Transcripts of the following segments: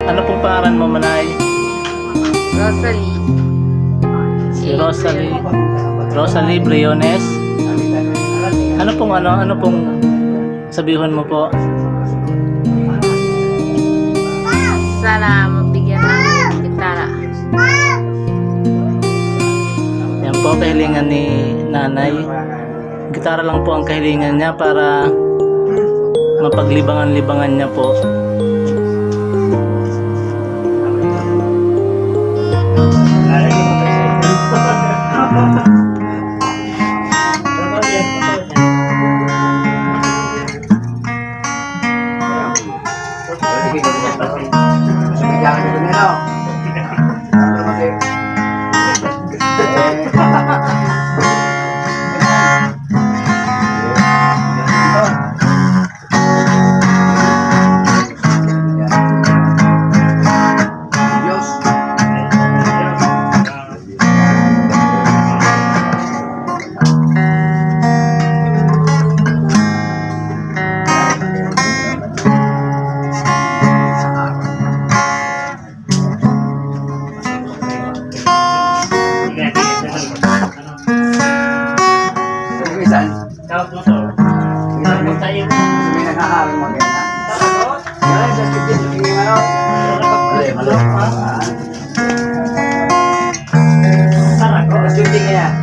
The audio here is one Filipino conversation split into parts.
Ano pong pangalan mo, Manay? Rosalie. Si Rosalie. Rosalie Briones. Ano pong sabihin mo po? Sana mabigyan ng gitara. Yan po kahilingan ni nanay. Gitara lang po ang kahilingan niya para mapaglibangan-libangan niya po. Tawag mo to. Tawag tayo. May nakaharang maganda. Yan, just keep it. Sige, ano? Sarap. Oh, shooting ka yan.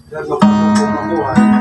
Yan, makuha.